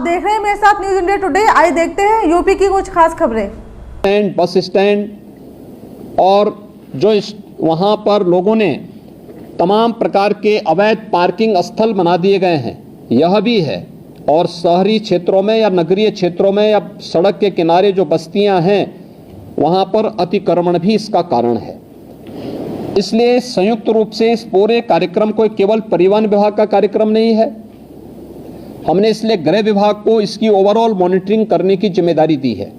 देख रहे हैं मेरे साथ न्यूज़ इंडिया टुडे। आइए देखते हैं यूपी की कुछ खास खबरें। स्टैंड, बस स्टैंड और जो वहाँ पर लोगों ने तमाम प्रकार के अवैध पार्किंग स्थल बना दिए गए हैं, यह भी है। और शहरी क्षेत्रों में या नगरीय क्षेत्रों में या सड़क के किनारे जो बस्तियां हैं, वहाँ पर अतिक्रमण भी इसका कारण है। इसलिए संयुक्त रूप से इस पूरे कार्यक्रम को केवल परिवहन विभाग का कार्यक्रम नहीं है, हमने इसलिए गृह विभाग को इसकी ओवरऑल मॉनिटरिंग करने की जिम्मेदारी दी है।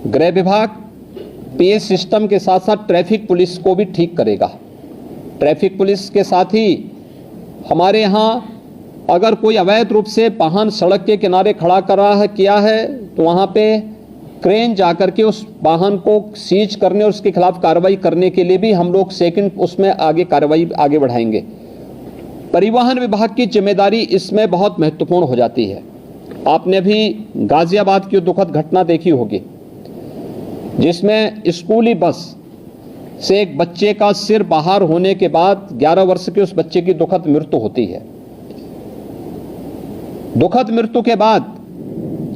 गृह विभाग पीए सिस्टम के साथ साथ ट्रैफिक पुलिस को भी ठीक करेगा। ट्रैफिक पुलिस के साथ ही हमारे यहाँ अगर कोई अवैध रूप से वाहन सड़क के किनारे खड़ा कर रहा है किया है तो वहाँ पे क्रेन जाकर के उस वाहन को सीज करने और उसके खिलाफ कार्रवाई करने के लिए भी हम लोग सेकंड उसमें कार्रवाई आगे बढ़ाएंगे। परिवहन विभाग की जिम्मेदारी इसमें बहुत महत्वपूर्ण हो जाती है। आपने भी गाजियाबाद की दुखद घटना देखी होगी जिसमें स्कूली बस से एक बच्चे का सिर बाहर होने के बाद 11 वर्ष के उस बच्चे की दुखद मृत्यु होती है। दुखद मृत्यु के बाद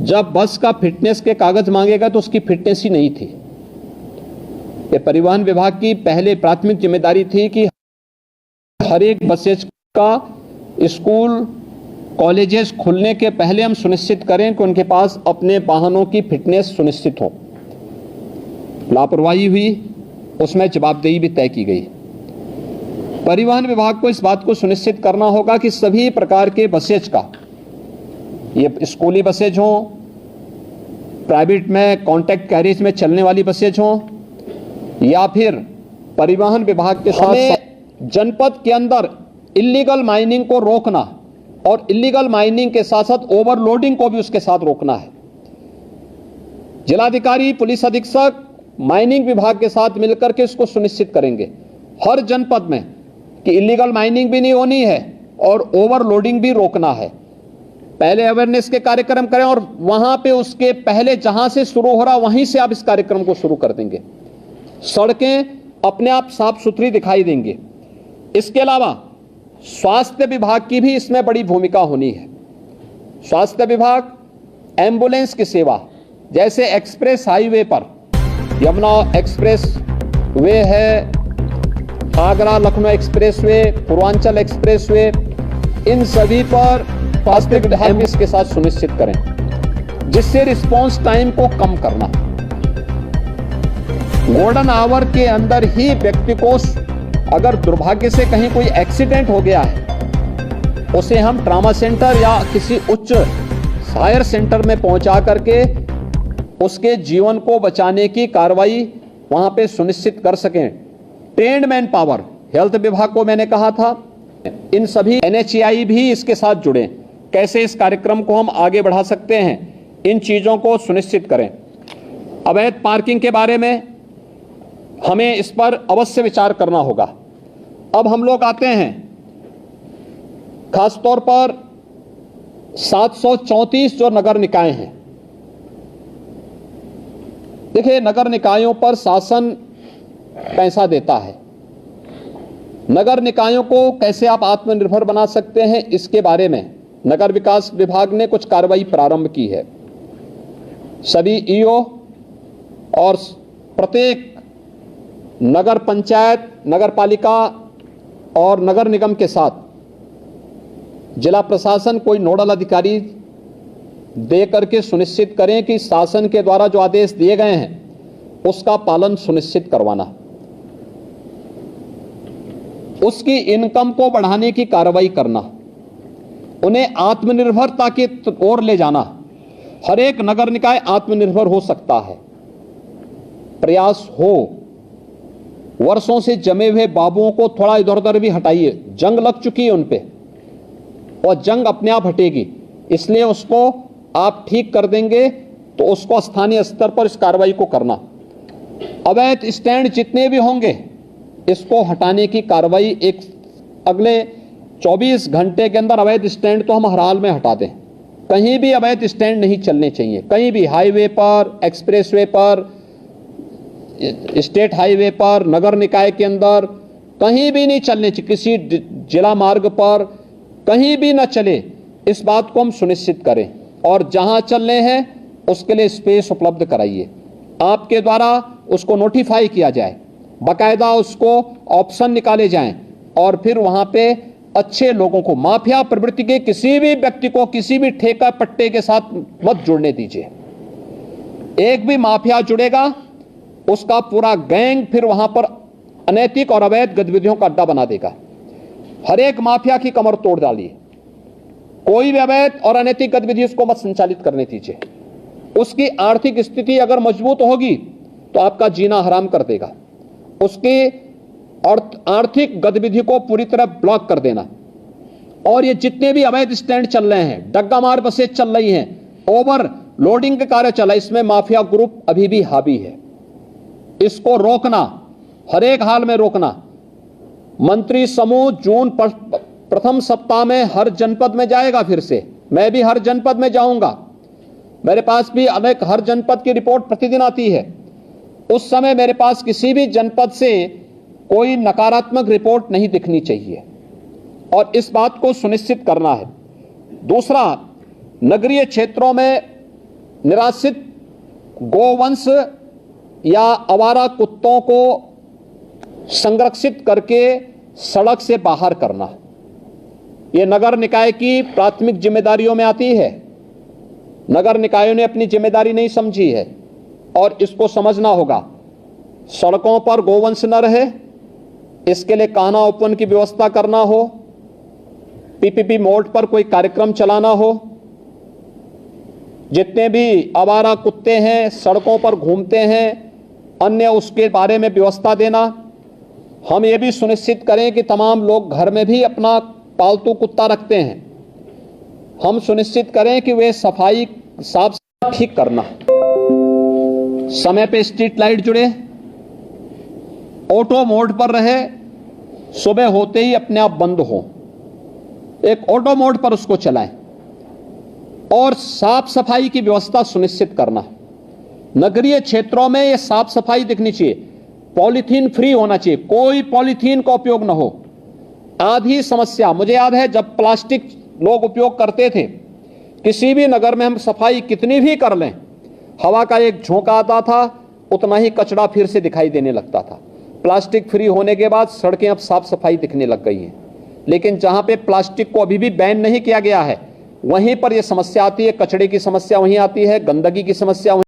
जब बस का फिटनेस के कागज मांगेगा तो उसकी फिटनेस ही नहीं थी। ये परिवहन विभाग की पहले प्राथमिक जिम्मेदारी थी कि हर एक बसेज का स्कूल कॉलेजेस खुलने के पहले हम सुनिश्चित करें कि उनके पास अपने वाहनों की फिटनेस सुनिश्चित हो। लापरवाही हुई, उसमें जवाबदेही भी तय की गई। परिवहन विभाग को इस बात को सुनिश्चित करना होगा कि सभी प्रकार के बसेज का, ये स्कूली बसेज हों, प्राइवेट में कॉन्ट्रैक्ट कैरिज में चलने वाली बसेज हों, या फिर परिवहन विभाग के साथ जनपद के अंदर इल्लीगल माइनिंग को रोकना और इल्लीगल माइनिंग के साथ साथ ओवरलोडिंग को भी उसके साथ रोकना है। जिलाधिकारी, पुलिस अधीक्षक माइनिंग विभाग के साथ मिलकर के इसको सुनिश्चित करेंगे हर जनपद में कि इल्लीगल माइनिंग भी नहीं होनी है और ओवरलोडिंग भी रोकना है। पहले अवेयरनेस के कार्यक्रम करें और वहां पे उसके पहले जहां से शुरू हो रहा वहीं से आप इस कार्यक्रम को शुरू कर देंगे। सड़कें अपने आप साफ सुथरी दिखाई देंगी। इसके अलावा स्वास्थ्य विभाग की भी इसमें बड़ी भूमिका होनी है। स्वास्थ्य विभाग एम्बुलेंस की सेवा, जैसे एक्सप्रेस हाईवे पर यमुना एक्सप्रेस वे है, Agra Lucknow expressway, Purvanchal expressway, इन सभी पर स्वास्थ्य विभाग इसके साथ सुनिश्चित करें जिससे रिस्पांस टाइम को कम करना। गोल्डन आवर के अंदर ही व्यक्ति को अगर दुर्भाग्य से कहीं कोई एक्सीडेंट हो गया है, उसे हम ट्रॉमा सेंटर या किसी उच्च हायर सेंटर में पहुंचा करके उसके जीवन को बचाने की कार्रवाई वहां पे सुनिश्चित कर सकें। ट्रेन्ड मैन पावर, हेल्थ विभाग को मैंने कहा था, इन सभी NHAI भी इसके साथ जुड़े। कैसे इस कार्यक्रम को हम आगे बढ़ा सकते हैं, इन चीजों को सुनिश्चित करें। अवैध पार्किंग के बारे में हमें इस पर अवश्य विचार करना होगा। अब हम लोग आते हैं खासतौर पर 734 जो नगर निकाय हैं। देखिए, नगर निकायों पर शासन पैसा देता है। नगर निकायों को कैसे आप आत्मनिर्भर बना सकते हैं, इसके बारे में नगर विकास विभाग ने कुछ कार्रवाई प्रारंभ की है। सभी ईओ और प्रत्येक नगर पंचायत, नगर पालिका और नगर निगम के साथ जिला प्रशासन कोई नोडल अधिकारी दे करके सुनिश्चित करें कि शासन के द्वारा जो आदेश दिए गए हैं उसका पालन सुनिश्चित करवाना, उसकी इनकम को बढ़ाने की कार्रवाई करना, उन्हें आत्मनिर्भरता की ओर ले जाना। हर एक नगर निकाय आत्मनिर्भर हो सकता है, प्रयास हो। वर्षों से जमे हुए बाबुओं को थोड़ा इधर उधर भी हटाइए, जंग लग चुकी है उन पे और जंग अपने आप हटेगी। इसलिए उसको आप ठीक कर देंगे तो उसको स्थानीय स्तर पर इस कार्रवाई को करना। अवैध स्टैंड जितने भी होंगे इसको हटाने की कार्रवाई एक अगले 24 घंटे के अंदर अवैध स्टैंड तो हम हर हाल में हटा दें। कहीं भी अवैध स्टैंड नहीं चलने चाहिए, कहीं भी, हाईवे पर, एक्सप्रेसवे पर, स्टेट हाईवे पर, नगर निकाय के अंदर कहीं भी नहीं चलने चाहिए। किसी जिला मार्ग पर कहीं भी ना चले, इस बात को हम सुनिश्चित करें। और जहां चलने हैं उसके लिए स्पेस उपलब्ध कराइए। आपके द्वारा उसको नोटिफाई किया जाए, बाकायदा उसको ऑप्शन निकाले जाएं और फिर वहां पे अच्छे लोगों को, माफिया प्रवृत्ति के किसी भी व्यक्ति को किसी भी ठेका पट्टे के साथ मत जुड़ने दीजिए। एक भी माफिया जुड़ेगा उसका पूरा गैंग फिर वहां पर अनैतिक और अवैध गतिविधियों का अड्डा बना देगा। हर एक माफिया की कमर तोड़ डालिए। कोई भी अवैध और अनैतिक गतिविधि उसको मत संचालित करने दीजिए। उसकी आर्थिक स्थिति अगर मजबूत होगी तो आपका जीना हराम कर देगा। उसकी आर्थिक गतिविधि को पूरी तरह ब्लॉक कर देना। और ये जितने भी अवैध स्टैंड चल रहे हैं, डग्गा मार बसें चल रही हैं, ओवर लोडिंग के कार्य चला, इसमें माफिया ग्रुप अभी भी हावी है। इसको रोकना, हर एक हाल में रोकना। मंत्री समूह जून प्रथम सप्ताह में हर जनपद में जाएगा। फिर से मैं भी हर जनपद में जाऊंगा। मेरे पास भी अनेक हर जनपद की रिपोर्ट प्रतिदिन आती है। उस समय मेरे पास किसी भी जनपद से कोई नकारात्मक रिपोर्ट नहीं दिखनी चाहिए और इस बात को सुनिश्चित करना है। दूसरा, नगरीय क्षेत्रों में निराश्रित गोवंश या आवारा कुत्तों को संरक्षित करके सड़क से बाहर करना, यह नगर निकाय की प्राथमिक जिम्मेदारियों में आती है। नगर निकायों ने अपनी जिम्मेदारी नहीं समझी है और इसको समझना होगा। सड़कों पर गोवंश न रहे, इसके लिए कान्हा ओपन की व्यवस्था करना हो, पीपीपी मोड पर कोई कार्यक्रम चलाना हो। जितने भी आवारा कुत्ते हैं, सड़कों पर घूमते हैं, अन्य उसके बारे में व्यवस्था देना। हम ये भी सुनिश्चित करें कि तमाम लोग घर में भी अपना पालतू कुत्ता रखते हैं। हम सुनिश्चित करें कि वे सफाई साफ ठीक करना, समय पे स्ट्रीट लाइट जुड़े, ऑटो मोड पर रहे, सुबह होते ही अपने आप बंद हो, एक ऑटो मोड पर उसको चलाएं और साफ सफाई की व्यवस्था सुनिश्चित करना। नगरीय क्षेत्रों में यह साफ सफाई दिखनी चाहिए। पॉलीथीन फ्री होना चाहिए, कोई पॉलीथीन का उपयोग न हो। आधी समस्या मुझे याद है, जब प्लास्टिक लोग उपयोग करते थे, किसी भी नगर में हम सफाई कितनी भी कर लें, हवा का एक झोंका आता था, उतना ही कचरा फिर से दिखाई देने लगता था। प्लास्टिक फ्री होने के बाद सड़कें अब साफ सफाई दिखने लग गई हैं। लेकिन जहां पे प्लास्टिक को अभी भी बैन नहीं किया गया है, वहीं पर यह समस्या आती है। कचरे की समस्या वहीं आती है, गंदगी की समस्या